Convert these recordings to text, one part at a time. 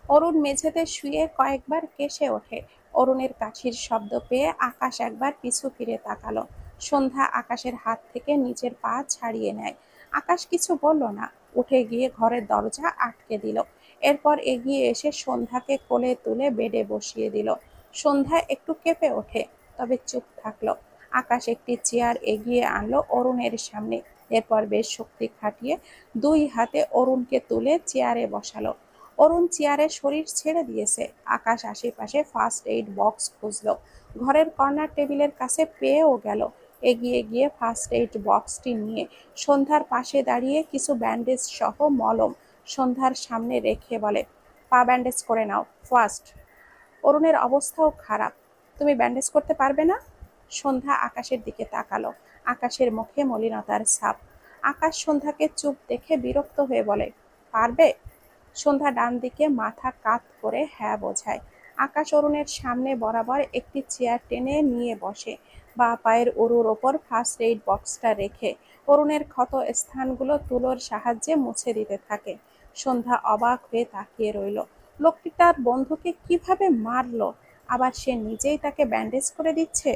অরুণ মেঝেতে শুয়ে কয়েকবার কেশে ওঠে। অরুণের কাশির শব্দ পেয়ে আকাশ একবার পিছু ফিরে তাকালো। সন্ধ্যা আকাশের হাত থেকে নিচের পা ছাড়িয়ে নেয়। আকাশ কিছু বলল না, উঠে গিয়ে ঘরের দরজা আটকে দিল। এরপর এগিয়ে এসে সন্ধ্যাকে কোলে তুলে বেডে বসিয়ে দিল। সন্ধ্যা একটু কেঁপে ওঠে, তবে চুপ থাকলো। আকাশ একটি চেয়ার এগিয়ে আনলো অরুণের সামনে। এরপর বেশ শক্তি খাটিয়ে দুই হাতে অরুণকে তুলে চেয়ারে বসালো। অরুণ চেয়ারে শরীর ছেড়ে দিয়েছে। আকাশ আশেপাশে ফার্স্ট এইড বক্স খুঁজলো। ঘরের কর্নার টেবিলের কাছে পেয়েও গেল। এগিয়ে গিয়ে ফার্স্ট এইড বক্সটি নিয়ে সন্ধ্যার পাশে দাঁড়িয়ে কিছু ব্যান্ডেজ সহ মলম সন্ধ্যার সামনে রেখে বলে, পা ব্যান্ডেজ করে নাও ফার্স্ট। অরুণের অবস্থাও খারাপ। তুমি ব্যান্ডেজ করতে পারবে না? সন্ধ্যা আকাশের দিকে তাকালো। আকাশের মুখে মলিনতার ছাপ। আকাশ সন্ধ্যাকে চুপ দেখে বিরক্ত হয়ে বলে, পারবে? সন্ধ্যা ডান দিকে মাথা কাত করে হ্যাঁ বোঝায়। আকাশ অরুণের সামনে বরাবর একটি চেয়ার টেনে নিয়ে বসে। বাঁ পায়ের উরুর ওপর ফার্স্ট এইড বক্সটা রেখে অরুণের ক্ষত স্থানগুলো তুলোর সাহায্যে মুছে দিতে থাকে। সন্ধ্যা অবাক হয়ে তাকিয়ে রইল। লোকটি তার বন্ধুকে কিভাবে মারলো, আবার সে নিজেই তাকে ব্যান্ডেজ করে দিচ্ছে।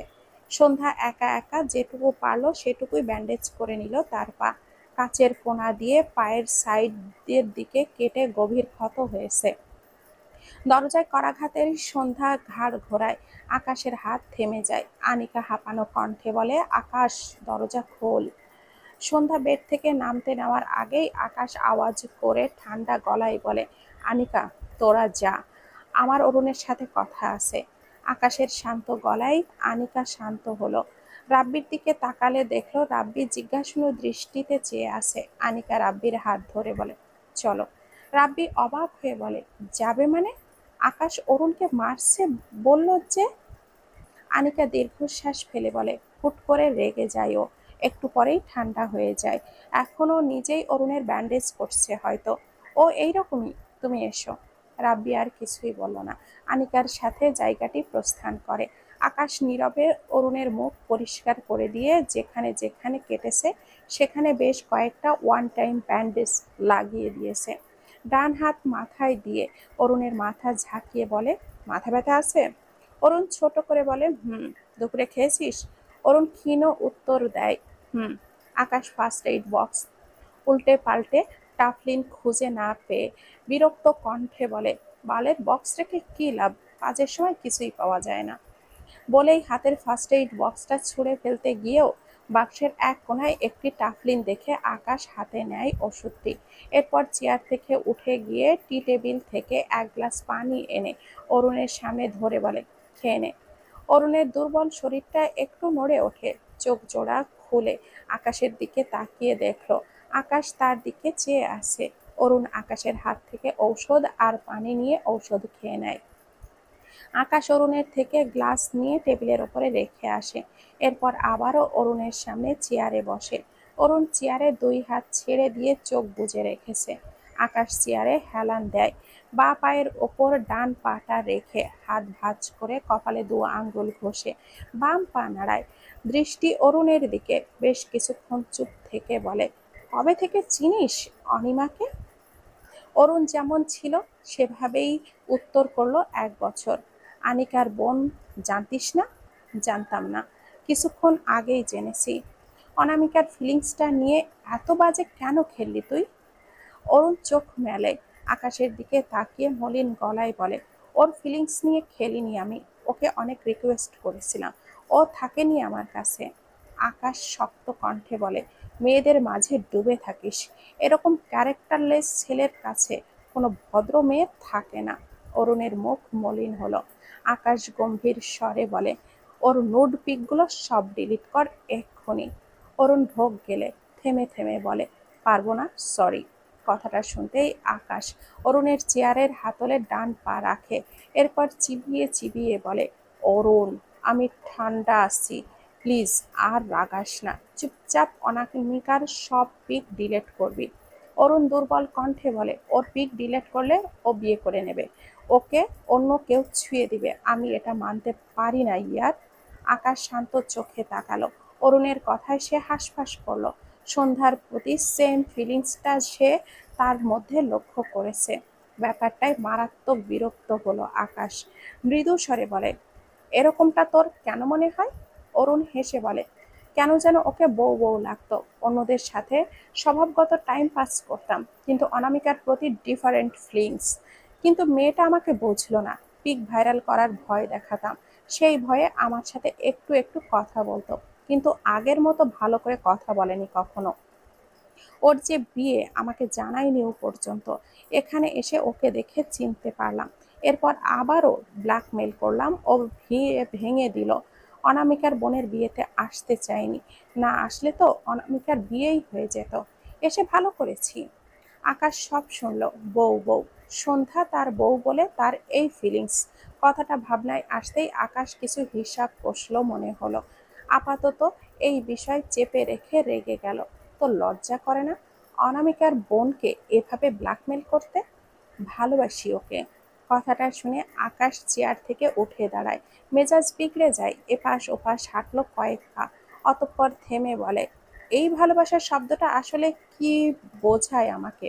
সন্ধ্যা একা একা যেটুকু পারলো সেটুকুই ব্যান্ডেজ করে নিল তার পা। কাচের ফোনা দিয়ে পায়ের সাইডের দিকে কেটে গভীর ক্ষত হয়েছে। দরজায় করাঘাতের সন্ধ্যা ঘাড় ঘোরায়। আকাশের হাত থেমে যায়। আনিকা হাঁপানো কণ্ঠে বলে, আকাশ, দরজা খোল। সন্ধ্যা বেড থেকে নামতে নেওয়ার আগেই আকাশ আওয়াজ করে ঠান্ডা গলায় বলে, আনিকা, তোরা যা, আমার অরুণের সাথে কথা আছে। আকাশের শান্ত গলায় আনিকা শান্ত হলো। রাব্বির দিকে তাকালে দেখলো রাব্বি জিজ্ঞাসু দৃষ্টিতে চেয়ে আছে। আনিকা রাব্বির হাত ধরে বলে, চলো। রাব্বি অবাক হয়ে বলে, যাবে মানে? আকাশ অরুণকে মারছে বলল যে। আনিকা দীর্ঘশ্বাস ফেলে বলে, হুট করে রেগে যায় ও, একটু পরেই ঠান্ডা হয়ে যায়। এখনো নিজেই অরুণের ব্যান্ডেজ করছে হয়তো। ও এইরকমই, তুমি এসো। রাব্বি আর কিছুই বলল না। আনিকার সাথে জায়গাটি প্রস্থান করে। আকাশ নীরবে অরুণের মুখ পরিষ্কার করে দিয়ে যেখানে যেখানে কেটেছে সেখানে বেশ কয়েকটা ওয়ান টাইম ব্যান্ডেজ লাগিয়ে দিয়েছে। ডান হাত মাথায় দিয়ে অরুণের মাথা ঝাঁকিয়ে বলে, মাথা ব্যথা আছে? অরুণ ছোট করে বলে, হুম। দুপুরে খেয়েছিস? অরুণ ক্ষীণ উত্তর দেয়, হুম। আকাশ ফার্স্ট এইড বক্স উল্টে পাল্টে টাফলিন খুঁজে না পেয়ে বিরক্ত কণ্ঠে বলে, বালের বক্স রেখে কি লাভ, কাজের সময় কিছুই পাওয়া যায় না। বলেই হাতের ফার্স্ট এইড বক্সটা ছুঁড়ে ফেলতে গিয়েও বাক্সের এক কোণায় একটি টাফলিন দেখে আকাশ হাতে নেয় ওষুধটি। এরপর চেয়ার থেকে উঠে গিয়ে টি টেবিল থেকে এক গ্লাস পানি এনে অরুণের সামনে ধরে বলে, খেয়ে নে। অরুণের দুর্বল শরীরটা একটু নড়ে ওঠে। চোখ জোড়া খুলে আকাশের দিকে তাকিয়ে দেখলো আকাশ তার দিকে চেয়ে আছে। অরুণ আকাশের হাত থেকে ঔষধ আর পানি নিয়ে ঔষধ খেয়ে নেয়। আকাশ অরুণের থেকে গ্লাস নিয়ে টেবিলের ওপরে রেখে আসে। এরপর আবারও অরুণের সামনে চেয়ারে বসে। অরুণ চেয়ারে দুই হাত ছেড়ে দিয়ে চোখ বুজে রেখেছে। আকাশ চেয়ারে হেলান দেয়। বাঁ পায়ের ওপর ডান পাটা রেখে হাত ভাঁজ করে কপালে দু আঙ্গুল ঘষে বাম পা নাড়ায়। দৃষ্টি অরুণের দিকে। বেশ কিছুক্ষণ চুপ থেকে বলে, কবে থেকে চিনিস অনিমাকে? অরুণ যেমন ছিল সেভাবেই উত্তর করলো, 1 বছর। আনিকার বোন, জানতিস না? জানতাম না, কিছুক্ষণ আগেই জেনেছি। অনামিকার ফিলিংসটা নিয়ে এত বাজে কেন খেললি তুই? অরুণ চোখ মেলে। আকাশের দিকে তাকিয়ে মলিন গলায় বলে, ওর ফিলিংস নিয়ে খেলিনি আমি, ওকে অনেক রিকোয়েস্ট করেছিলাম, ও থাকেনি আমার কাছে। আকাশ শক্ত কণ্ঠে বলে, মেয়েদের মাঝে ডুবে থাকিস, এরকম ক্যারেক্টারলেস ছেলের কাছে কোনো ভদ্র মেয়ে থাকে না। অরুণের মুখ মলিন হলো। আকাশ গম্ভীর স্বরে বলে, ওর নুড পিকগুলো সব ডিলিট কর এক্ষুনি। অরুণ ঢোক গেলে থেমে থেমে বলে, পারবো না, সরি। কথাটা শুনতেই আকাশ অরুণের চেয়ারের হাতলে ডান পা রাখে। এরপর চিবিয়ে চিবিয়ে বলে, অরুণ, আমি ঠান্ডা আছি, প্লিজ আর রাগাস না, চুপচাপ অনামিকার সব পিক ডিলেট করবি। অরুণ দুর্বল কণ্ঠে বলে, ওর পিক ডিলেট করলে ও বিয়ে করে নেবে, ওকে অন্য কেউ ছুঁয়ে দিবে, আমি এটা মানতে পারি না ইয়ার। আকাশ শান্ত চোখে তাকালো। অরুণের কথায় সে হাঁসফাঁস করলো। সন্ধ্যার প্রতি সেম ফিলিংসটা সে তার মধ্যে লক্ষ্য করেছে। ব্যাপারটায় মারাত্মক বিরক্ত হলো আকাশ। মৃদু স্বরে বলে, এরকমটা তোর কেন মনে হয়? অরুণ হেসে বলে, কেন যেন ওকে বউ বউ লাগতো। অন্যদের সাথে স্বভাবগত টাইম পাস করতাম, কিন্তু অনামিকার প্রতি ডিফারেন্ট ফিলিংস। কিন্তু মেয়েটা আমাকে বুঝলো না। পিক ভাইরাল করার ভয় দেখাতাম, সেই ভয়ে আমার সাথে একটু একটু কথা বলতো, কিন্তু আগের মতো ভালো করে কথা বলেনি কখনো। ওর যে বিয়ে আমাকে জানায়নিও পর্যন্ত। এখানে এসে ওকে দেখে চিনতে পারলাম। এরপর আবারও ব্ল্যাকমেল করলাম, ও ভেঙে দিল। অনামিকার বোনের বিয়েতে আসতে চাইনি, না আসলে তো অনামিকার বিয়েই হয়ে যেত। এসে ভালো করেছি। আকাশ সব শুনল। বউ বউ, সন্ধ্যা তার বউ বলে তার এই ফিলিংস। কথাটা ভাবনায় আসতেই আকাশ কিছু হিসাব কষলো মনে হলো। আপাতত এই বিষয় চেপে রেখে রেগে গেল। তো লজ্জা করে না অনামিকার বোনকে এভাবে ব্ল্যাকমেল করতে? ভালোবাসি ওকে। কথাটা শুনে আকাশ চেয়ার থেকে উঠে দাঁড়ায়। মেজাজ বিগড়ে যায়, এপাশ ওপাশ হাঁটলো কয়েক পা। অতঃপর থেমে বলে, এই ভালোবাসার শব্দটা আসলে কি বোঝায় আমাকে?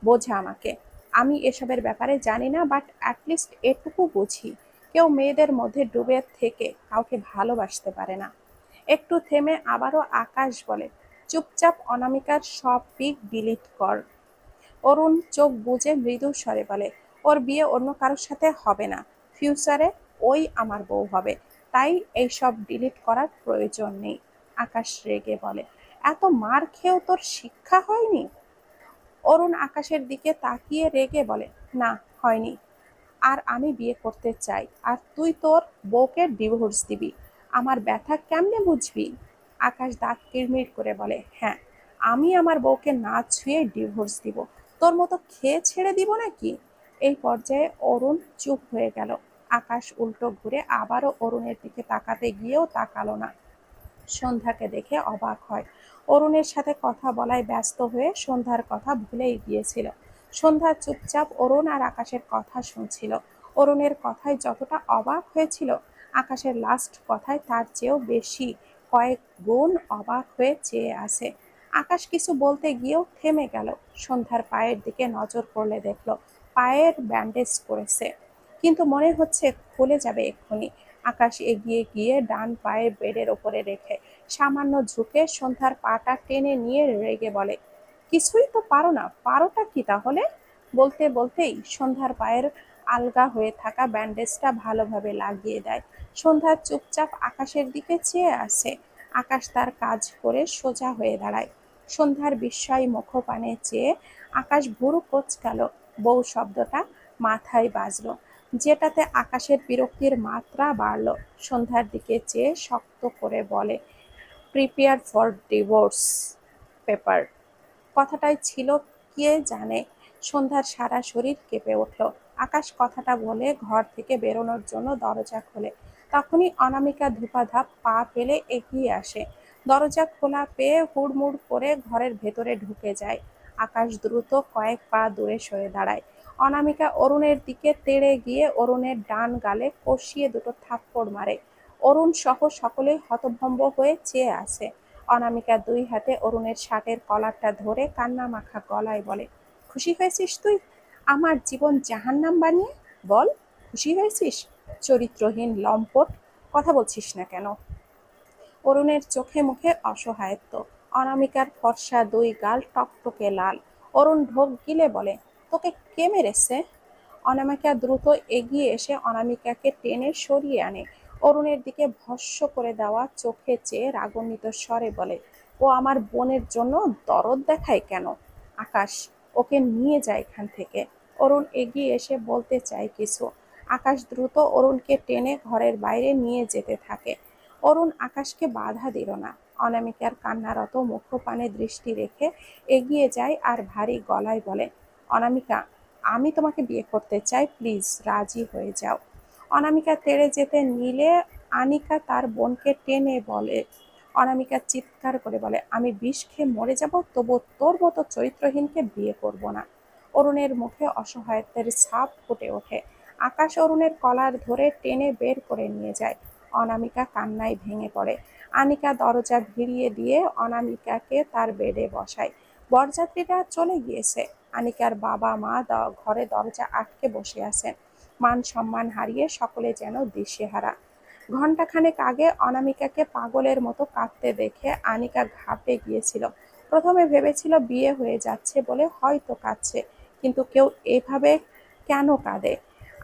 বোঝা আমাকে। আমি এসবের ব্যাপারে জানি না, বাট অ্যাটলিস্ট এটুকু বুঝি, কেউ মেয়েদের মধ্যে ডুবে থেকে কাউকে ভালোবাসতে পারে না। একটু থেমে আবারও আকাশ বলে, চুপচাপ অনামিকার সব পিক ডিলিট কর। অরুণ চোখ বুজে মৃদু স্বরে বলে, ওর বিয়ে অন্য কারোর সাথে হবে না। ফিউচারে ওই আমার বউ হবে। তাই এইসব ডিলিট করার প্রয়োজন নেই। আকাশ রেগে বলে, এত মার খেয়েও তোর শিক্ষা হয়নি? অরুণ আকাশের দিকে তাকিয়ে রেগে বলে, না, হয়নি। আর আমি বিয়ে করতে চাই, আর তুই তোর বউকে ডিভোর্স দিবি। আমার ব্যথা কেমনে বুঝবি? আকাশ দাঁত কিরমির করে বলে, হ্যাঁ, আমি আমার বউকে না ছুঁয়ে ডিভোর্স দিব। তোর মতো খেয়ে ছেড়ে দিব নাকি? এই পর্যায়ে অরুণ চুপ হয়ে গেল। আকাশ উল্টো ঘুরে আবারও অরুণের দিকে তাকাতে গিয়েও তাকালো না। সন্ধ্যাকে দেখে অবাক হয়। অরুণের সাথে কথা বলায় ব্যস্ত হয়ে সন্ধ্যার কথা ভুলেই গিয়েছিল। সন্ধ্যা চুপচাপ অরুণ আর আকাশের কথা শুনছিল। অরুণের কথায় যতটা অবাক হয়েছিল, আকাশের লাস্ট কথায় তার চেয়েও বেশি, কয়েক গুণ অবাক হয়ে চেয়ে আছে। আকাশ কিছু বলতে গিয়েও থেমে গেল। সন্ধ্যার পায়ের দিকে নজর করলে দেখল পায়ের ব্যান্ডেজ করেছে, কিন্তু মনে হচ্ছে খুলে যাবে এক্ষুনি। আকাশ এগিয়ে গিয়ে ডান পায়ে বেডের ওপরে রেখে সামান্য ঝুঁকে সন্ধ্যার পাটা টেনে নিয়ে রেগে বলে, কিছুই তো পারো না, পারোটা কি তাহলে? বলতে বলতেই সন্ধ্যার পায়ের আলগা হয়ে থাকা ব্যান্ডেজটা ভালোভাবে লাগিয়ে দেয়। সন্ধ্যা চুপচাপ আকাশের দিকে চেয়ে আসে। আকাশ তার কাজ করে সোজা হয়ে দাঁড়ায়। সন্ধ্যার বিস্ময় মুখপানে চেয়ে আকাশ ভুরু কোঁচকাল। বউ শব্দটা মাথায় বাজলো, যেটাতে আকাশের বিরক্তির মাত্রা বাড়ল। সন্ধ্যার দিকে চেয়ে শক্ত করে বলে, প্রিপেয়ার ফর ডিভোর্স পেপার। কথাটাই ছিল কে জানে। সন্ধ্যার সারা শরীর কেঁপে উঠল। আকাশ কথাটা বলে ঘর থেকে বেরোনোর জন্য দরজা খোলে। তখনই অনামিকা ধূপাধাপ পা ফেলে এগিয়ে আসে। দরজা খোলা পেয়ে হুড়মুড় করে ঘরের ভেতরে ঢুকে যায়। আকাশ দ্রুত কয়েক পা দূরে সরে দাঁড়ায়। অনামিকা অরুণের দিকে তেড়ে গিয়ে অরুণের ডান গালে কষিয়ে দুটো থাপ্পড় মারে। অরুণ সহ সকলেই হতভম্ব হয়ে চেয়ে আছে। অনামিকা দুই হাতে অরুণের শার্টের কলারটা ধরে কান্নামাখা গলায় বলে, খুশি হয়েছিস তুই আমার জীবন জাহান্নাম বানিয়ে? বল, খুশি হয়েছিস? চরিত্রহীন লম্পট, কথা বলছিস না কেন? অরুণের চোখে মুখে অসহায়ত্ব। অনামিকার ফর্সা দুই গাল টকটকে লাল। অরুণ ঢোক গিলে বলে, তোকে কে মেরেছে? অনামিকা দ্রুত এগিয়ে এসে অনামিকাকে টেনে সরিয়ে আনে। অরুণের দিকে ভস্ম করে দেওয়া চোখে চেয়ে রাগান্বিত স্বরে বলে, ও আমার বোনের জন্য দরদ দেখায় কেন? আকাশ, ওকে নিয়ে যায় এখান থেকে। অরুণ এগিয়ে এসে বলতে চায় কিছু। আকাশ দ্রুত অরুণকে টেনে ঘরের বাইরে নিয়ে যেতে থাকে। অরুণ আকাশকে বাধা দিল না। অনামিকার কান্নারত মুখপানে দৃষ্টি রেখে এগিয়ে যায় আর ভারী গলায় বলে, অনামিকা, আমি তোমাকে বিয়ে করতে চাই, প্লিজ রাজি হয়ে যাও। অনামিকা তেড়ে যেতে নিলে আনিকা তার বোনকে টেনে বলে, অনামিকা চিৎকার করে বলে, আমি বিষ খেয়ে মরে যাব, তবু তোর মতো চরিত্রহীনকে বিয়ে করব না। অরুণের মুখে অসহায়ত্বের ছাপ ফুটে ওঠে। আকাশ অরুণের কলার ধরে টেনে বের করে নিয়ে যায়। অনামিকা কান্নায় ভেঙে পড়ে। আনিকা দরজা ভিড়িয়ে দিয়ে অনামিকাকে তার বেডে বসায়। বরযাত্রীরা চলে গিয়েছে। আনিকার বাবা মা ঘরে দরজা আটকে বসে আছেন। মান সম্মান হারিয়ে সকলে যেন দিশেহারা। ঘণ্টাখানেক আগে অনামিকাকে পাগলের মতো কাঁদতে দেখে আনিকা ঘাবড়ে গিয়েছিল। প্রথমে ভেবেছিল বিয়ে হয়ে যাচ্ছে বলে হয়তো কাঁদছে, কিন্তু কেউ এভাবে কেন কাঁদে?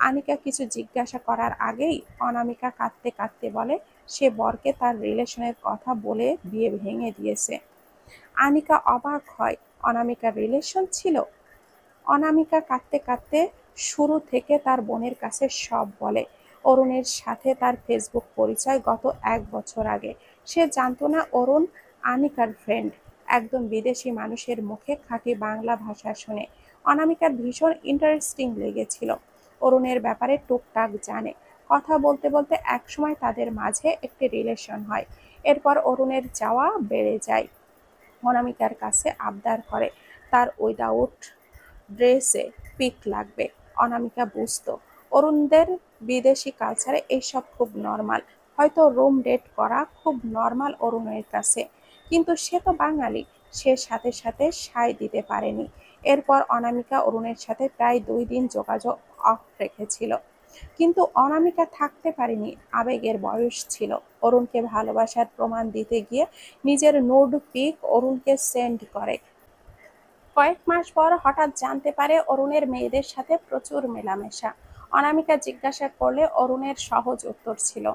আনিকা কিছু জিজ্ঞাসা করার আগেই অনামিকা কাঁদতে কাঁদতে বলে সে বরকে তার রিলেশনের কথা বলে বিয়ে ভেঙে দিয়েছে। আনিকা অবাক হয়, অনামিকার রিলেশন ছিল? অনামিকা কাঁদতে কাঁদতে শুরু থেকে তার বোনের কাছে সব বলে। অরুণের সাথে তার ফেসবুক পরিচয় গত 1 বছর আগে। সে জানতো না অরুণ আনিকার ফ্রেন্ড। একদম বিদেশি মানুষের মুখে খাঁটি বাংলা ভাষা শুনে অনামিকার ভীষণ ইন্টারেস্টিং লেগেছিল। অরুণের ব্যাপারে টুকটাক জানে। কথা বলতে বলতে একসময় তাদের মাঝে একটি রিলেশন হয়। এরপর অরুণের চাওয়া বেড়ে যায়। অনামিকার কাছে আবদার করে তার উইদাউট ড্রেসে পিক লাগবে। অনামিকা বুঝতো অরুণদের বিদেশি কালচারে এইসব খুব নর্মাল। হয়তো রুম ডেট করা খুব নর্মাল অরুণের কাছে, কিন্তু সে তো বাঙালি। সে সাথে সাথে সায় দিতে পারেনি। এরপর অনামিকা অরুণের সাথে প্রায় 2 দিন যোগাযোগ অফ রেখেছিল, কিন্তু অনামিকা থাকতে পারেনি। আবেগের বয়স ছিল। অরুণকে ভালোবাসার প্রমাণ দিতে গিয়ে নিজের নুড পিক অরুণকে সেন্ড করে। কয়েক মাস পর হঠাৎ জানতে পারে অরুণের মেয়েদের সাথে প্রচুর মেলামেশা। অনামিকা জিজ্ঞাসা করলে অরুণের সহজ উত্তর ছিল,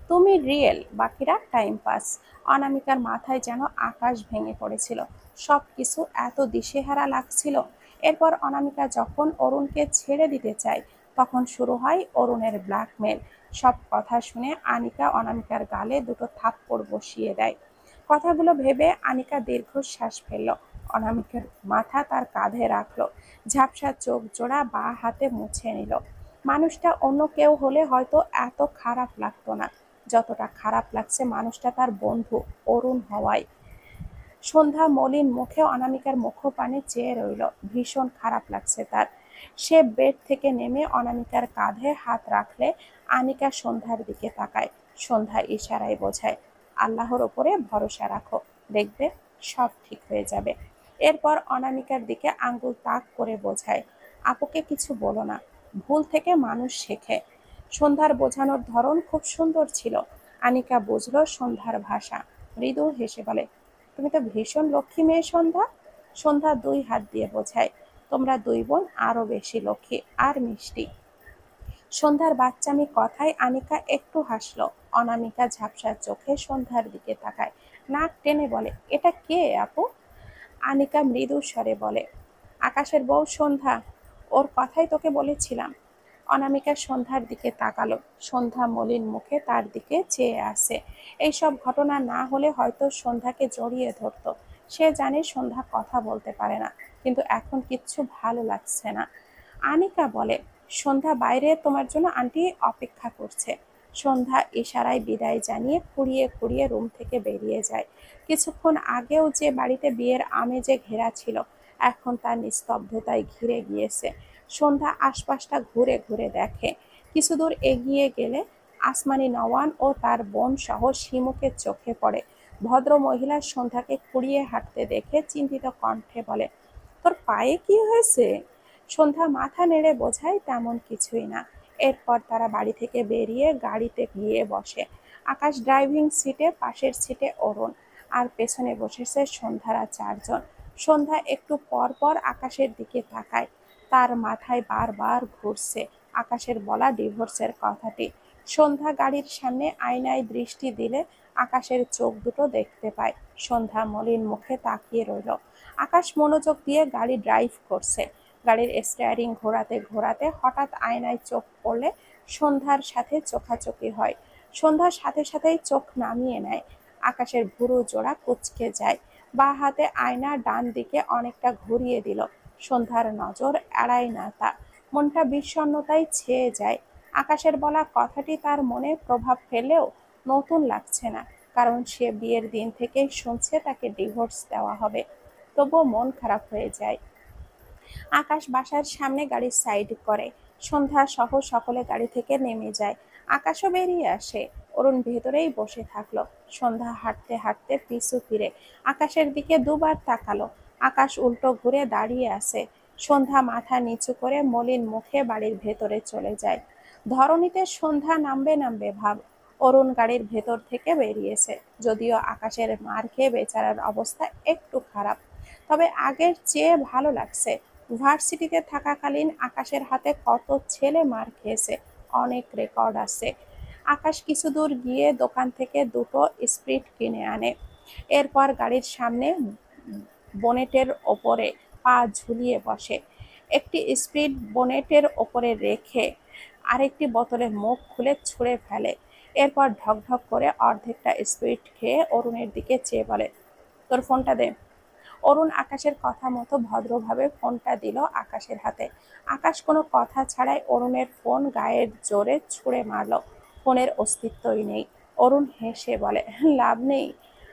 তুমি রিয়েল, বাকিরা টাইম পাস। অনামিকার মাথায় যেন আকাশ ভেঙে পড়েছিল। সবকিছু এত দিশেহারা লাগছিল। এরপর অনামিকা যখন অরুণকে ছেড়ে দিতে চায়, তখন শুরু হয় অরুণের ব্ল্যাকমেল। সব কথা শুনে আনিকা অনামিকার গালে দুটো থাপ্পড় বসিয়ে দেয়। কথাগুলো ভেবে আনিকা দীর্ঘশ্বাস ফেলল। অনামিকার মাথা তার কাঁধে রাখলো। ঝাপসা চোখ জোড়া বাঁ হাতে মুছে নিল। মানুষটা অন্য কেউ হলে হয়তো এত খারাপ লাগতো না, যতটা খারাপ লাগছে মানুষটা তার বন্ধু অরুণ হওয়ায়। সন্ধ্যা মলিন মুখে অনামিকার মুখপানে চেয়ে রইল। ভীষণ খারাপ লাগছে তার। সে বেড থেকে নেমে অনামিকার কাঁধে হাত রাখলে আনিকা সন্ধ্যার দিকে তাকায়। সন্ধ্যা ইশারায় বোঝায়, আল্লাহর ওপরে ভরসা রাখো, দেখবে সব ঠিক হয়ে যাবে। এরপর অনামিকার দিকে আঙ্গুল তাক করে বোঝায়, আপুকে কিছু বলো না, ভুল থেকে মানুষ শেখে। সন্ধ্যার বোঝানোর ধরন খুব সুন্দর ছিল। আনিকা বুঝলো সন্ধ্যার ভাষা। মৃদু হেসে বলে, তুমি তো ভীষণ লক্ষ্মী মেয়ে সন্ধ্যা। সন্ধ্যা 2 হাত দিয়ে বোঝায়, তোমরা 2 বোন আরো বেশি লক্ষ্মী আর মিষ্টি। সন্ধ্যার বাচ্চামি কথায় আনিকা একটু হাসলো। অনামিকা ঝাপসা চোখে সন্ধ্যার দিকে তাকায়, নাক টেনে বলে, এটা কে আপু? আনিকা মৃদু স্বরে বলে, আকাশের বউ সন্ধ্যা। ওর কথাই তোকে বলেছিলাম। অনামিকা সন্ধ্যার দিকে তাকালো। সন্ধ্যা মলিন মুখে তার দিকে চেয়ে আছে। এইসব ঘটনা না হলে হয়তো সন্ধ্যাকে জড়িয়ে ধরতো। সে জানে সন্ধ্যা কথা বলতে পারে না, কিন্তু এখন কিচ্ছু ভালো লাগছে না। আনিকা বলে, সন্ধ্যা বাইরে তোমার জন্য আন্টি অপেক্ষা করছে। সন্ধ্যা ইশারায় বিদায় জানিয়ে খুঁড়িয়ে খুঁড়িয়ে রুম থেকে বেরিয়ে যায়। কিছুক্ষণ আগেও যে বাড়িতে বিয়ের আমেজে ঘেরা ছিল, এখন তার নিস্তব্ধতায় ঘিরে গিয়েছে। সন্ধ্যা আশপাশটা ঘুরে ঘুরে দেখে। কিছু দূর এগিয়ে গেলে আসমানি নওয়ান ও তার বোন সহ শিমুকে চোখে পড়ে। ভদ্র মহিলা সন্ধ্যাকে খুঁড়িয়ে হাঁটতে দেখে চিন্তিত কণ্ঠে বলে, তোর পায়ে কি হয়েছে? সন্ধ্যা মাথা নেড়ে বোঝায় তেমন কিছুই না। এরপর তারা বাড়ি থেকে বেরিয়ে গাড়িতে গিয়ে বসে। আকাশ ড্রাইভিং সিটে, পাশের সিটে অরুণ, আর পেছনে বসেছে সন্ধ্যারা 4 জন। সন্ধ্যা একটু পর পর আকাশের দিকে তাকায়। তার মাথায় বারবার ঘুরছে আকাশের বলা ডিভোর্সের কথাটি। সন্ধ্যা গাড়ির সামনে আয়নায় দৃষ্টি দিলে আকাশের চোখ দুটো দেখতে পায়। সন্ধ্যা মলিন মুখে তাকিয়ে রইল। আকাশ মনোযোগ দিয়ে গাড়ি ড্রাইভ করছে। গাড়ির স্টিয়ারিং ঘোরাতে ঘোরাতে হঠাৎ আয়নায় চোখ পড়লে সন্ধ্যার সাথে চোখাচোখি হয়। সন্ধ্যার সাথে সাথেই চোখ নামিয়ে নেয়। আকাশের ভুরু জোড়া কুঁচকে যায়। বাঁ হাতে আয়না ডান দিকে অনেকটা ঘুরিয়ে দিল। সন্ধ্যার নজর এড়ায় না তা। মনটা বিষণ্ণতায় ছেয়ে যায়। আকাশের বলা কথাটি তার মনে প্রভাব ফেলেও নতুন লাগছে না, কারণ সে বিয়ের দিন থেকেই শুনছে তাকে ডিভোর্স দেওয়া হবে। তবুও মন খারাপ হয়ে যায়। আকাশ বাসার সামনে গাড়ি সাইড করে। সন্ধ্যা সহ সকলে গাড়ি থেকে নেমে যায়। আকাশও বেরিয়ে আসে। অরুণ ভেতরেই বসে থাকলো। সন্ধ্যা হাঁটতে হাঁটতে পিছু ফিরে আকাশের দিকে দুবার তাকালো। আকাশ উল্টো ঘুরে দাঁড়িয়ে আছে। সন্ধ্যা মাথা নিচু করে মলিন মুখে বাড়ির ভেতরে চলে যায়। ধরণীতে সন্ধ্যা নামবে নামবে ভাব। অরুণ গাড়ির ভেতর থেকে বেরিয়েছে, যদিও আকাশের মার খেয়ে বেচারার অবস্থা একটু খারাপ, তবে আগের চেয়ে ভালো লাগছে। ভার্সিটিতে থাকাকালীন আকাশের হাতে কত ছেলে মার খেয়েছে, অনেক রেকর্ড আছে। আকাশ কিছু দূর গিয়ে দোকান থেকে দুটো স্প্রিট কিনে আনে। এরপর গাড়ির সামনে বনেটের ওপরে পা ঝুলিয়ে বসে। একটি স্প্রিট বনেটের ওপরে রেখে আরেকটি বোতলের মুখ খুলে ছুঁড়ে ফেলে। এরপর ঢকঢক করে অর্ধেকটা স্প্রিট খেয়ে অরুণের দিকে চেয়ে বলে, তোর ফোনটা দে। অরুণ আকাশের কথা মতো ভদ্রভাবে ফোনটা দিল আকাশের হাতে। আকাশ কোনো কথা ছাড়াই অরুণের ফোন গায়ের জোরে ছুঁড়ে মারল। ফোনের অস্তিত্বই নেই। অরুণ হেসে বলে, লাভ নেই,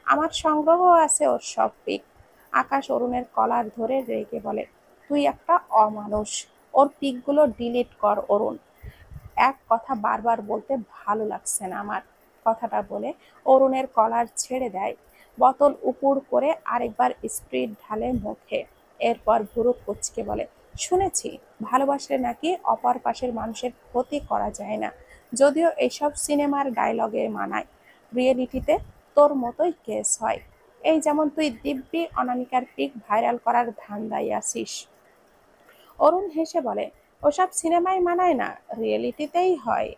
আমার সংগ্রহ আছে ওর সব পিক। আকাশ অরুণের কলার ধরে রেগে বলে, তুই একটা অমানুষ, ওর পিকগুলো ডিলিট কর অরুণ। এক কথা বারবার বলতে ভালো লাগছে না আমার। কথাটা বলে অরুণের কলার ছেড়ে দেয়। বোতল উপুড় করে আরেকবার স্প্রিট ঢালে মুখে। এরপর ভুরু কুঁচকে বলে, শুনেছি ভালোবাসলে নাকি অপর পাশের মানুষের ক্ষতি করা যায় না, যদিও এইসব সিনেমার ডায়লগে মানায়, রিয়েলিটিতে তোর মতোই কেস হয়। এই যেমন তুই দিব্যি অনামিকার পিক ভাইরাল করার ধান্দায় আছিস। অরুণ হেসে বলে, ওসব সিনেমায় মানায় না, রিয়েলিটিতেই হয়।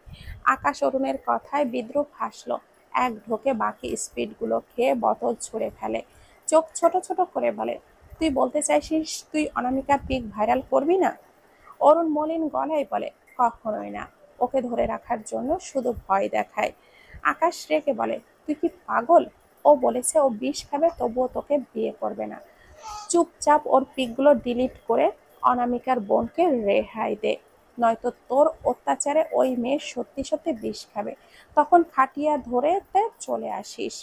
আকাশ অরুণের কথায় বিদ্রুপ হাসলো। এক ঢোকে বাকি স্পিডগুলো খেয়ে বোতল ছুঁড়ে ফেলে। চোখ ছোট ছোট করে বলে, তুই বলতে চাইছিস তুই অনামিকার পিক ভাইরাল করবি না? অরুণ মলিন গলায় বলে, কখনোই না, ওকে ধরে রাখার জন্য শুধু ভয় দেখায়। আকাশ রেগে বলে, তুই কি পাগল? ও বলেছে ও বিষ খাবে, তবুও তোকে বিয়ে করবে না। চুপচাপ ওর পিকগুলো ডিলিট করে অনামিকার বোনকে রেহাই দে, নয়তো তোর অত্যাচারে ওই মেয়ে সত্যি সত্যি বিষ খাবে, তখন খাটিয়া ধরেতে চলে আসিস।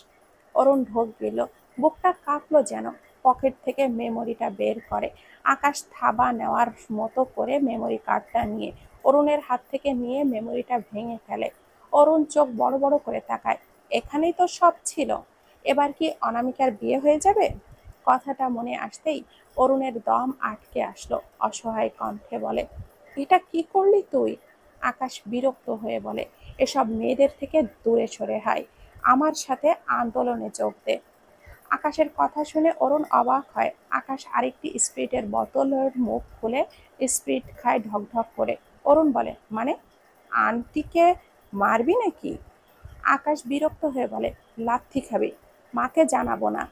অরুণ ঢোক গেল, বুকটা কাঁপলো যেন। পকেট থেকে মেমোরিটা বের করে। আকাশ থাবা নেওয়ার মতো করে মেমোরি কার্ডটা নিয়ে অরুণের হাত থেকে নিয়ে মেমোরিটা ভেঙে ফেলে। অরুণ চোখ বড় বড় করে তাকায়, এখানেই তো সব ছিল, এবার কি অনামিকার বিয়ে হয়ে যাবে? কথাটা মনে আসতেই অরুণের দম আটকে আসলো। অসহায় কণ্ঠে বলে, এটা কি করলি তুই? আকাশ বিরক্ত হয়ে বলে, এসব মেয়েদের থেকে দূরে সরে হাই, আমার সাথে আন্দোলনে যোগ দে। আকাশের কথা শুনে অরুণ অবাক হয়। আকাশ আরেকটি স্পিরিটের বোতলের মুখ খুলে স্পিরিট খায় ঢকঢক করে। অরুণ বলে, মানে আন্টিকে মারবি নাকি? আকাশ বিরক্ত হয়ে বলে, লাথি খাবি, মাকে জানাবো না।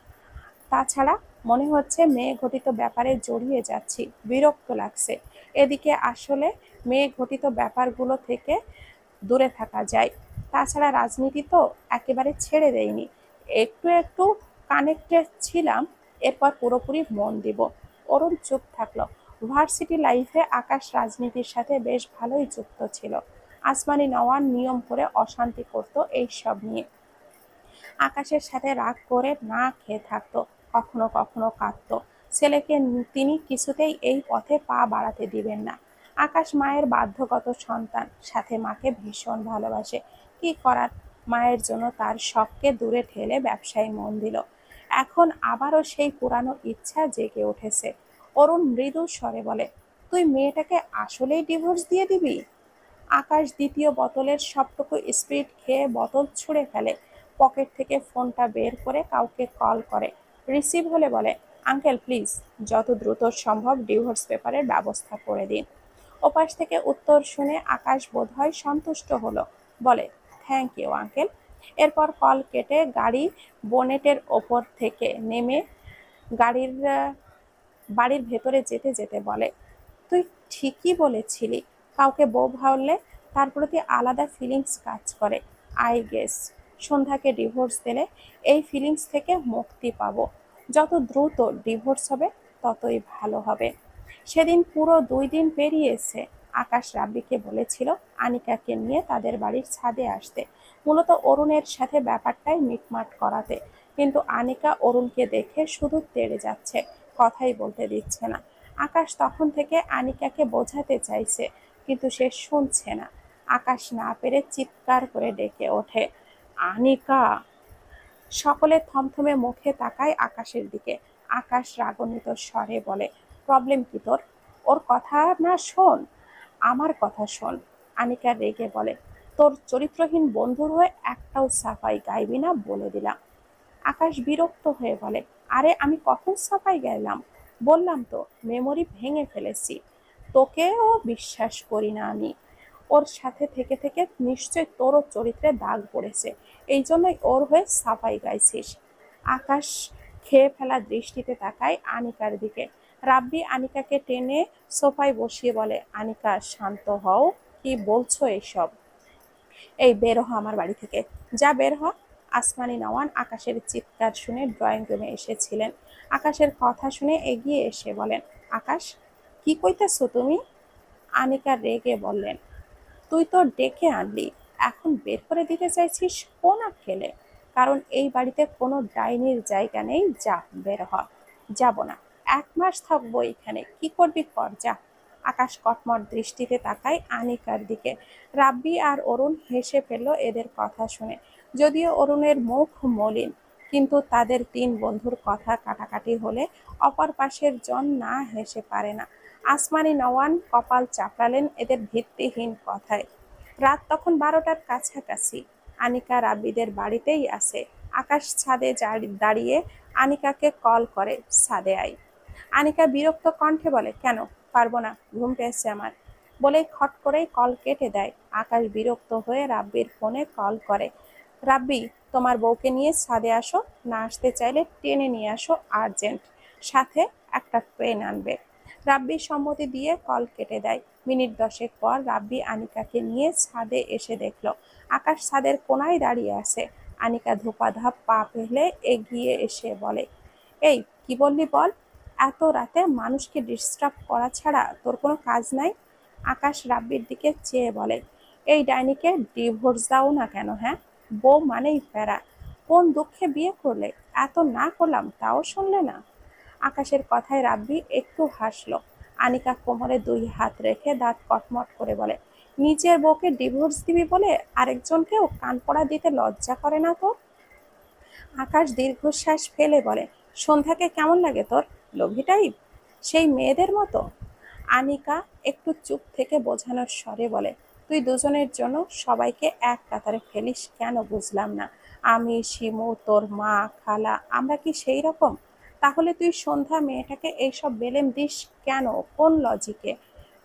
তাছাড়া মনে হচ্ছে মেয়ে ঘটিত ব্যাপারে জড়িয়ে যাচ্ছি, বিরক্ত লাগছে। এদিকে আসলে মেয়ে ঘটিত ব্যাপারগুলো থেকে দূরে থাকা যায়। তাছাড়া রাজনীতি তো একেবারে ছেড়ে দেয়নি, একটু একটু কানেক্টেড ছিলাম, এরপর পুরোপুরি মন দিব। অরুণ চুপ থাকলো। ভার্সিটি লাইফে আকাশ রাজনীতির সাথে বেশ ভালোই যুক্ত ছিল। আসমানি নওয়ান নিয়ম করে অশান্তি করত এইসব নিয়ে। আকাশের সাথে রাগ করে না খেয়ে থাকতো, কখনো কখনো কাঁদতো। ছেলেকে তিনি কিছুতেই এই পথে পা বাড়াতে দিবেন না। আকাশ মায়ের বাধ্যগত সন্তান, সাথে মাকে ভীষণ ভালোবাসে। কি করার, মায়ের জন্য তার শখকে দূরে ঠেলে ব্যবসায় মন দিল। এখন আবারও সেই পুরানো ইচ্ছা জেগে উঠেছে। অরুণ মৃদু স্বরে বলে, তুই মেয়েটাকে আসলেই ডিভোর্স দিয়ে দিবি? আকাশ দ্বিতীয় বোতলের সবটুকু স্পিরিট খেয়ে বোতল ছুঁড়ে ফেলে। পকেট থেকে ফোনটা বের করে কাউকে কল করে। রিসিভ হলে বলে, আঙ্কেল প্লিজ যত দ্রুত সম্ভব ডিভোর্স পেপারের ব্যবস্থা করে দিন। ওপাশ থেকে উত্তর শুনে আকাশ বোধহয় সন্তুষ্ট হলো, বলে, থ্যাংক ইউ আঙ্কেল। এরপর কল কেটে গাড়ি বোনেটের ওপর থেকে নেমে গাড়ির বাড়ির ভেতরে যেতে যেতে বলে, তুই ঠিকই বলেছিলি, কাউকে বউ ভাবলে তার প্রতি আলাদা ফিলিংস কাজ করে। আই গেস সন্ধ্যাকে ডিভোর্স দিলে এই ফিলিংস থেকে মুক্তি পাবো। যত দ্রুত ডিভোর্স হবে ততই ভালো হবে। সেদিন পুরো 2 দিন পেরিয়েছে। আকাশ রাব্বিকে বলেছিল আনিকাকে নিয়ে তাদের বাড়ির ছাদে আসতে, মূলত অরুণের সাথে ব্যাপারটাই মিটমাট করাতে। কিন্তু আনিকা অরুণকে দেখে শুধু তেড়ে যাচ্ছে, কথাই বলতে দিচ্ছে না। আকাশ তখন থেকে আনিকাকে বোঝাতে চাইছে, কিন্তু সে শুনছে না। আকাশ না পেরে চিৎকার করে ডেকে ওঠে, আনিকা! সকলে থমথমে মুখে তাকায় আকাশের দিকে। আকাশ রাগান্বিত স্বরে বলে, প্রবলেম কি তোর? ওর কথা না শোন, আমার কথা শোন। আনিকা রেগে বলে, তোর চরিত্রহীন বন্ধুর হয়ে একটাও সাফাই গাইবি না বলে দিলাম। আকাশ বিরক্ত হয়ে বলে, আরে আমি কখন সাফাই গাইলাম? বললাম তো মেমোরি ভেঙে ফেলেছি, তোকেও বিশ্বাস করি না আমি। ওর সাথে থেকে থেকে নিশ্চয় তোরও চরিত্রে দাগ পড়েছে, এই জন্যই ওর হয়ে সাফাই গাইছিস। আকাশ খেয়ে ফেলা দৃষ্টিতে তাকায় আনিকার দিকে। রাব্বি আনিকাকে টেনে সোফায় বসিয়ে বলে, আনিকা শান্ত হও, কি বলছো এসব? এই বের হ আমার বাড়ি থেকে, যা বের হ। আসমানি নওয়ান আকাশের চিৎকার শুনে ড্রয়িং রুমে এসেছিলেন। আকাশের কথা শুনে এগিয়ে এসে বলেন, আকাশ কি কইতেছো তুমি? আনিকা রেগে বললেন, তুই তো ডেকে আনলি, এখন বের করে দিতে চাইছিস কোন আক্কেলে? কারণ এই বাড়িতে কোনো ডাইনির জায়গা নেই, যা বের হ। যাব না, 1 মাস থাকবো এখানে, কি করবি কর যা। আকাশ কটমট দৃষ্টিতে তাকায় আনিকার দিকে। রাব্বি আর অরুণ হেসে ফেলল এদের কথা শুনে। যদিও অরুণের মুখ মলিন, কিন্তু তাদের 3 বন্ধুর কথা কাটাকাটি হলে অপর পাশের জন না হেসে পারে না। আসমানি নওয়ান কপাল চাপড়ালেন এদের ভিত্তিহীন কথায়। রাত তখন 12টার কাছাকাছি। আনিকা রাব্বিদের বাড়িতেই আছে। আকাশ ছাদে দাঁড়িয়ে আনিকাকে কল করে, ছাদে আয়। আনিকা বিরক্ত কণ্ঠে বলে, কেন? পারবো না, ঘুম পেয়েছে আমার। বলেই খট করেই কল কেটে দেয়। আকাশ বিরক্ত হয়ে রাব্বির ফোনে কল করে, রাব্বি তোমার বউকে নিয়ে ছাদে আসো, না আসতে চাইলে টেনে নিয়ে আসো আর্জেন্ট, সাথে একটা ট্রেন আনবে। রাব্বি সম্মতি দিয়ে কল কেটে দেয়। মিনিট 10 পর রাব্বি আনিকাকে নিয়ে ছাদে এসে দেখলো আকাশ ছাদের কোনায় দাঁড়িয়ে আছে। আনিকা ধোপাধাপ পা ফেলে এগিয়ে এসে বলে, এই কি বললি বল? এত রাতে মানুষকে ডিস্টার্ব করা ছাড়া তোর কোনো কাজ নাই? আকাশ রাব্বির দিকে চেয়ে বলে, এই ডাইনিকে ডিভোর্স দাও না কেন? হ্যাঁ, বউ মানেই ফেরা, কোন দুঃখে বিয়ে করলে? এত না করলাম তাও শুনলে না। আকাশের কথায় রাব্বি একটু হাসলো। আনিকা কোমরে 2 হাত রেখে দাঁত কটমট করে বলে, নিজের বউকে ডিভোর্স দিবি বলে আরেকজনকেও কান পড়া দিতে লজ্জা করে না তোর? আকাশ দীর্ঘশ্বাস ফেলে বলে, সন্ধ্যাকে কেমন লাগে তোর? লোভী টাইপ, সেই মেয়েদের মতো? আনিকা একটু চুপ থেকে বোঝানোর স্বরে বলে, তুই দুজনের জন্য সবাইকে এক কাতারে ফেলিস কেন বুঝলাম না। আমি, শিমু, তোর মা, খালা, আমরা কি সেই রকম? তাহলে তুই সন্ধ্যা মেয়েটাকে এইসব বেলেম দিস কেন, কোন লজিকে?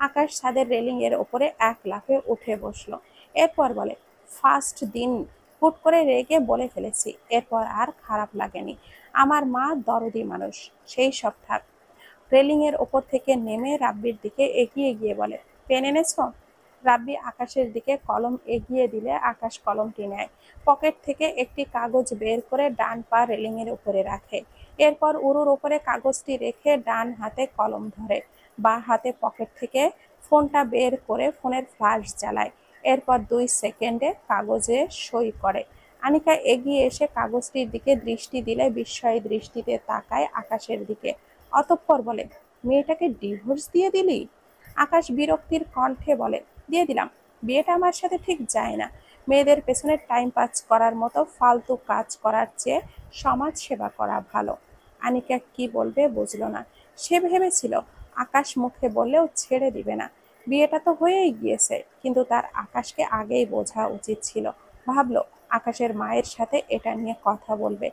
আকাশ ছাদের রেলিং এর ওপরে এক লাফে উঠে বসলো। এরপর বলে, ফার্স্ট দিন হুট করে রেগে বলে ফেলেছি, এরপর আর খারাপ লাগেনি। আমার মা দরদি মানুষ, সেই সব থাক। রেলিং এর ওপর থেকে নেমে রাব্বির দিকে এগিয়ে গিয়ে বলে, পেন এনেছো? রাব্বি আকাশের দিকে কলম এগিয়ে দিলে আকাশ কলমটি নেয়। পকেট থেকে একটি কাগজ বের করে ডান পা রেলিং এর উপরে রাখে। এরপর উরুর উপরে কাগজটি রেখে ডান হাতে কলম ধরে, বা হাতে পকেট থেকে ফোনটা বের করে ফোনের ফ্ল্যাশ জ্বালায়। এরপর 2 সেকেন্ডে কাগজে সই করে। আনিকা এগিয়ে এসে কাগজটির দিকে দৃষ্টি দিলে বিস্ময় দৃষ্টিতে তাকায় আকাশের দিকে। অতঃপর বলে, মেয়েটাকে ডিভোর্স দিয়ে দিলি? আকাশ বিরক্তির কণ্ঠে বলে, দিয়ে দিলাম। বিয়েটা আমার সাথে ঠিক যায় না। মেয়েদের পেছনে টাইম পাস করার মতো ফালতু কাজ করার চেয়ে সমাজ সেবা করা ভালো। আনিকা কি বলবে বুঝলো না। সে ভেবেছিল আকাশ মুখে বললেও ছেড়ে দিবে না, বিয়েটা তো হয়েই গিয়েছে, কিন্তু তার আকাশকে আগেই বোঝা উচিত ছিল। ভাবলো আকাশের মায়ের সাথে এটা নিয়ে কথা বলবে।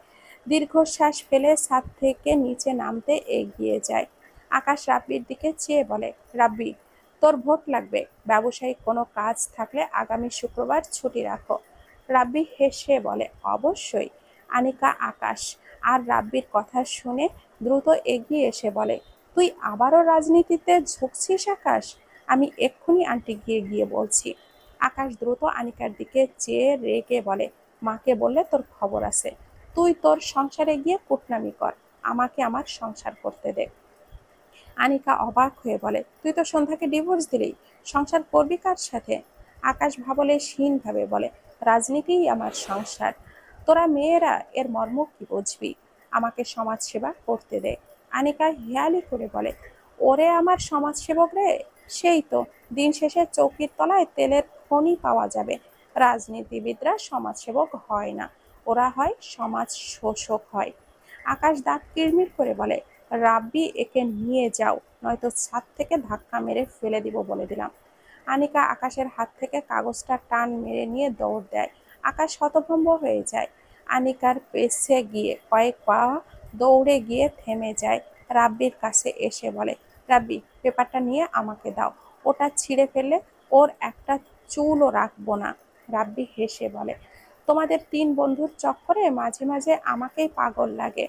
দীর্ঘশ্বাস ফেলে ছাদ থেকে নিচে নামতে এগিয়ে যায়। আকাশ রাব্বির দিকে চেয়ে বলে, রাব্বি তোর ভোট লাগবে, ব্যবসায়িক কোনো কাজ থাকলে আগামী শুক্রবার ছুটি রাখো। রাব্বি হেসে বলে, অবশ্যই। আনিকা, আকাশ আর রাব্বির কথা শুনে দ্রুত এগিয়ে এসে বলে, তুই আবারও রাজনীতিতে ঝুঁকছিস আকাশ? আমি এক্ষুনি আন্টি গিয়ে গিয়ে বলছি। আকাশ দ্রুত আনিকার দিকে চেয়ে রেগে বলে, মাকে বললে তোর খবর আছে। তুই তোর সংসারে গিয়ে কুটনামি কর, আমাকে আমার সংসার করতে দে। আনিকা অবাক হয়ে বলে, তুই তো সন্ধ্যাকে ডিভোর্স দিলি, সংসার করবি কার সাথে? আকাশ ভাবলে ভাবে বলে, রাজনীতিই আমার সংসার। তোরা মেয়েরা এর মর্ম কি বুঝবি? আমাকে সমাজ সেবা করতে দে। আনিকা হেয়ালি করে বলে, ওরে আমার সমাজ সেবক রে? সেই তো, দিন শেষে চৌকির তলায় তেলের খনি পাওয়া যাবে। রাজনীতিবিদরা সমাজ সেবক হয় না, ওরা হয় সমাজ শোষক হয়। আকাশ দাঁত কিরমির করে বলে, রাব্বি, একে নিয়ে যাও, নয়তো ছাদ থেকে ধাক্কা মেরে ফেলে দিব বলে দিলাম। আনিকা আকাশের হাত থেকে কাগজটা টান মেরে নিয়ে দৌড় দেয়। আকাশ হতভম্ব হয়ে যায়। আনিকার পেছে গিয়ে কয়েক পা দৌড়ে গিয়ে থেমে যায়। রাব্বির কাছে এসে বলে, রাব্বি, পেপারটা নিয়ে আমাকে দাও। ওটা ছিঁড়ে ফেললে ওর একটা চুলও রাখবো না। রাব্বি হেসে বলে, তোমাদের তিন বন্ধুর চক্করে মাঝে মাঝে আমাকেই পাগল লাগে।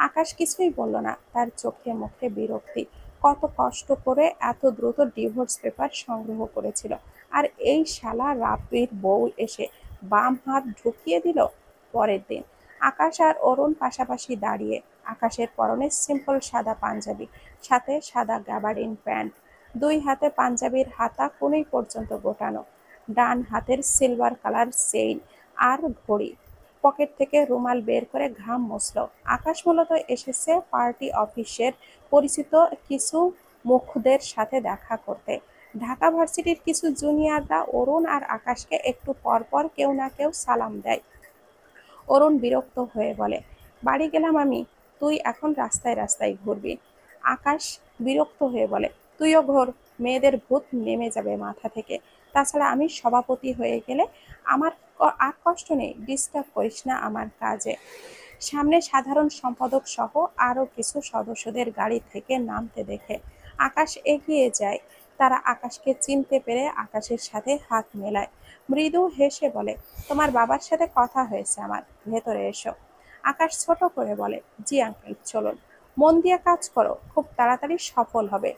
আকাশ কিছুই বলল না, তার চোখে মুখে বিরক্তি। কত কষ্ট করে এত দ্রুত ডিভোর্স পেপার সংগ্রহ করেছিল, আর এই শালা রাব্বির বউ এসে বাম হাত ঢুকিয়ে দিল। পরের দিন আকাশ আর অরুণ পাশাপাশি দাঁড়িয়ে। আকাশের পরনে সিম্পল সাদা পাঞ্জাবি, সাথে সাদা গ্যাবার্ডিন প্যান্ট। দুই হাতে পাঞ্জাবির হাতা কোণই পর্যন্ত গোটানো। ডান হাতের সিলভার কালার চেইন আর ঘড়ি। পকেট থেকে রুমাল বের করে ঘাম মুছল। আকাশ মূলত এসেছে পার্টি অফিসের পরিচিত কিছু মুখদের সাথে দেখা করতে। ঢাকা ভার্সিটির কিছু জুনিয়ররা অরুণ আর আকাশকে একটু পর পর কেউ না কেউ সালাম দেয়। অরুণ বিরক্ত হয়ে বলে, বাড়ি গেলাম আমি, তুই এখন রাস্তায় রাস্তায় ঘুরবি। আকাশ বিরক্ত হয়ে বলে, তুইও ঘোর, মেয়েদের ভূত নেমে যাবে মাথা থেকে। তাছাড়া আমি সভাপতি হয়ে গেলে আমার আর কষ্ট নেই, ডিস্টার্ব করিস না আমার কাজে। সামনে সাধারণ সম্পাদক সহ আরো কিছু সদস্যদের গাড়ি থেকে নামতে দেখে আকাশ এগিয়ে যায়। তারা আকাশকে চিনতে পেরে আকাশের সাথে হাত মেলায়। মৃদু হেসে বলে, তোমার বাবার সাথে কথা হয়েছে আমার, ভেতরে এসো। আকাশ ছোট করে বলে, জি আঙ্কেল, চলুন। মন দিয়ে কাজ করো, খুব তাড়াতাড়ি সফল হবে।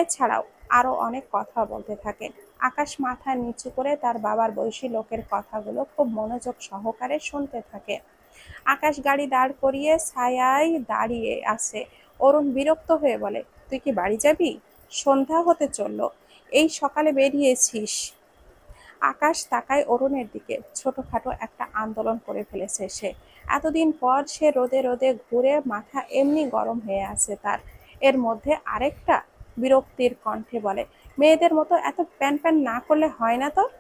এছাড়াও আরো অনেক কথা বলতে থাকে। আকাশ মাথা নিচু করে তার বাবার বয়সী লোকের কথাগুলো খুব মনোযোগ সহকারে শুনতে থাকে। আকাশ গাড়ি দাঁড় করিয়ে ছায়ায় দাঁড়িয়ে আছে। অরুণ বিরক্ত হয়ে বলে, তুই কি বাড়ি যাবি? সন্ধ্যা হতে চললো, এই সকালে বেরিয়েছিস? আকাশ তাকায় অরুণের দিকে। ছোটখাটো একটা আন্দোলন করে ফেলেছে সে। এতদিন পর সে রোদে রোদে ঘুরে মাথা এমনি গরম হয়ে আছে তার। এর মধ্যে আরেকটা বিরক্তির কণ্ঠে বলে, মেয়েদের মতো এত প্যান প্যান না করলে হয় না তোর?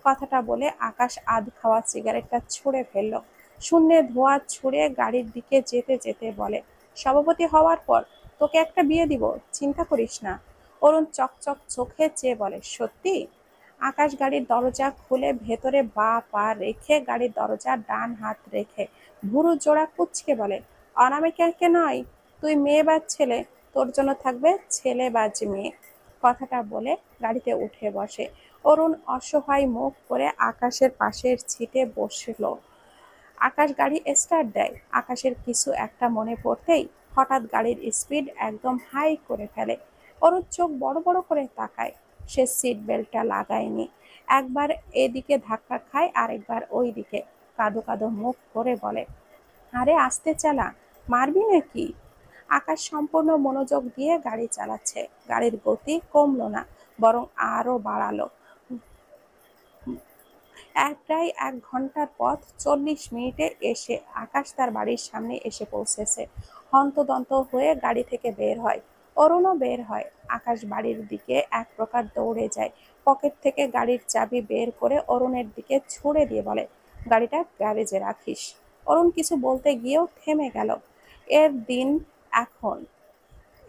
কথাটা বলে আকাশ আধ খাওয়া সিগারেটটা ছুঁড়ে ফেলল। শূন্যে ধোঁয়া ছুঁড়ে গাড়ির দিকে যেতে যেতে বলে, সভাপতি হওয়ার পর তোকে একটা বিয়ে দিব, চিন্তা করিস না। অরুণ চকচক চোখে চেয়ে বলে, সত্যি? আকাশ গাড়ির দরজা খুলে ভেতরে বাঁ পা রেখে গাড়ির দরজা ডান হাত রেখে ভুরু জোড়া কুঁচকে বলে, অনামিকাকে নয়, তুই মেয়ে বা ছেলে, তোর জন্য থাকবে ছেলে বা মেয়ে। কথাটা বলে গাড়িতে উঠে বসে। অরুণ অসহায় মুখ করে আকাশের পাশের সিটে বসল। আকাশ গাড়ি স্টার্ট দেয়। আকাশের কিছু একটা মনে পড়তেই হঠাৎ গাড়ির স্পিড একদম হাই করে ফেলে। অরুণ চোখ বড় বড় করে তাকায়। সে সিট বেল্টটা লাগায়নি। একবার এদিকে ধাক্কা খায়, আরেকবার ওই দিকে। কাঁদো কাঁদো মুখ করে বলে, আরে আস্তে চালা, মারবি নাকি? আকাশ সম্পূর্ণ মনোযোগ দিয়ে গাড়ি চালাচ্ছে। গাড়ির গতি কমলো না, বরং আরো বাড়ালো। প্রায় ১ ঘন্টার পথ ৪০ মিনিটে এসে আকাশ তার বাড়ির সামনে এসে পৌঁছেছে। হন্তদন্ত হয়ে গাড়ি থেকে বের হয়। অরুণও বের হয়। আকাশ বাড়ির দিকে এক প্রকার দৌড়ে যায়। পকেট থেকে গাড়ির চাবি বের করে অরুণের দিকে ছুঁড়ে দিয়ে বলে, গাড়িটা গ্যারেজে রাখিস। অরুণ কিছু বলতে গিয়েও থেমে গেল। এর দিন এখন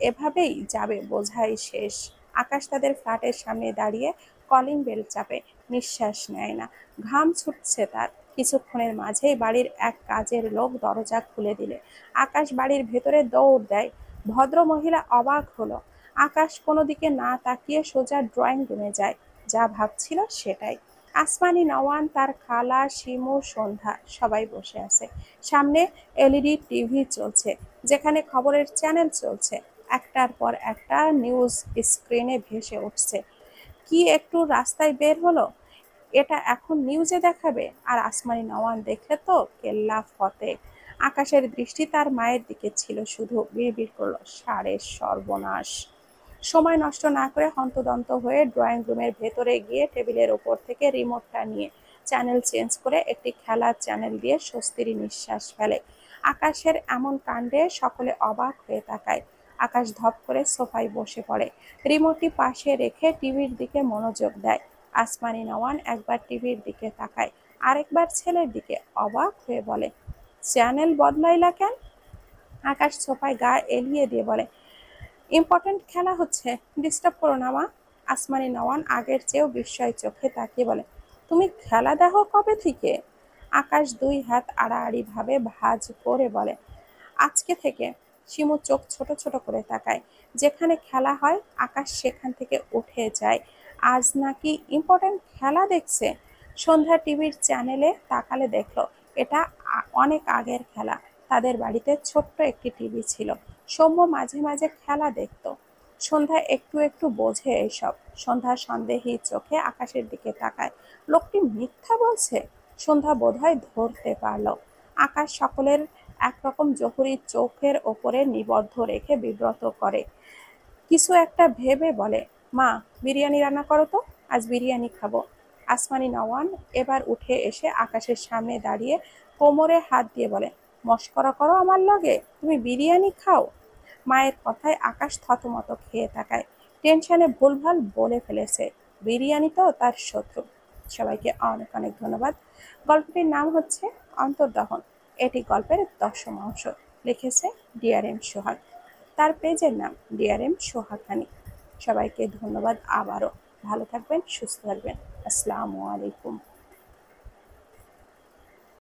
এভাবেই যাবে বোঝাই শেষ। আকাশ তাদের ফ্ল্যাটের সামনে দাঁড়িয়ে কলিং বেল চাপে। নিঃশ্বাস নেয় না, ঘাম ছুটছে তার। কিছুক্ষণের মাঝেই বাড়ির এক কাজের লোক দরজা খুলে দিলে আকাশ বাড়ির ভেতরে দৌড় দেয়। ভদ্র মহিলা অবাক হলো। আকাশ কোনো দিকে না তাকিয়ে সোজা ড্রয়িং রুমে যায়। যা ভাবছিল সেটাই। আসমানি, নওয়ান, তার খালা, শিমু, সন্ধ্যা সবাই বসে আছে। সামনে এলইডি টিভি চলছে, যেখানে খবরের চ্যানেল চলছে। একটার পর একটা নিউজ স্ক্রিনে ভেসে উঠছে। কি একটু রাস্তায় বের হলো, এটা এখন নিউজে দেখাবে। আর আসমানি, নওয়ান দেখলে তো কেল্লা ফতে। আকাশের দৃষ্টি তার মায়ের দিকে ছিল শুধু। বিড়বিড় করলো, সারে সর্বনাশ। সময় নষ্ট না করে হন্তদন্ত হয়ে ড্রয়িং রুমের ভেতরে গিয়ে টেবিলের ওপর থেকে রিমোটটা নিয়ে চ্যানেল চেঞ্জ করে একটি খেলার চ্যানেল দিয়ে স্বস্তির নিঃশ্বাস ফেলে। আকাশের এমন কাণ্ডে সকলে অবাক হয়ে তাকায়। আকাশ ধপ করে সোফায় বসে পড়ে। রিমোটটি পাশে রেখে টিভির দিকে মনোযোগ দেয়। আসমানি, নওয়ান একবার টিভির দিকে তাকায়, আরেকবার ছেলের দিকে। অবাক হয়ে বলে, চ্যানেল বদলাইলা কেন? আকাশ সোফায় গা এলিয়ে দিয়ে বলে, ইম্পর্ট্যান্ট খেলা হচ্ছে, ডিস্টার্ব করো না মা। আসমানি নওয়ান আগের চেয়েও বিস্ময় চোখে তাকিয়ে বলে, তুমি খেলা দেখো কবে থেকে? আকাশ দুই হাত আড়াআড়ি ভাবে ভাঁজ করে বলে, আজকে থেকে। শিমু চোখ ছোট ছোট করে তাকায়। যেখানে খেলা হয় আকাশ সেখান থেকে উঠে যায়। আজ নাকি ইম্পর্ট্যান্ট খেলা দেখছে। সন্ধ্যা টিভির চ্যানেলে তাকালে দেখলো এটা অনেক আগের খেলা। তাদের বাড়িতে ছোট্ট একটি টিভি ছিল। সৌম্য মাঝে মাঝে খেলা দেখতো। সন্ধ্যা একটু একটু বোঝে এইসব। সন্ধ্যা সন্দেহী চোখে আকাশের দিকে তাকায়। লোকটি মিথ্যা বলছে। সন্ধ্যা বোধহয় ধরতে পারল। আকাশ সকলের একরকম জহুরি চোখের ওপরে নিবদ্ধ রেখে বিব্রত করে। কিছু একটা ভেবে বলে, মা, বিরিয়ানি রান্না করো তো, আজ বিরিয়ানি খাবো। আসমানি নওয়ান এবার উঠে এসে আকাশের সামনে দাঁড়িয়ে কোমরে হাত দিয়ে বলে, মস্করা করো আমার লগে? তুমি বিরিয়ানি খাও? মায়ের কথায় আকাশ থতমত খেয়ে তাকায়। টেনশনে ভুলভাল বলে ফেলেছে। বিরিয়ানি তো তার শত্রু। সবাইকে অনেক অনেক ধন্যবাদ। গল্পটির নাম হচ্ছে অন্তর্দহন। এটি গল্পের 10ম অংশ। লিখেছে ডিআরএম সোহাগ। তার পেজের নাম ডিআরএম সোহাগহানি। সবাইকে ধন্যবাদ আবারও। ভালো থাকবেন, সুস্থ থাকবেন। আসসালামু আলাইকুম।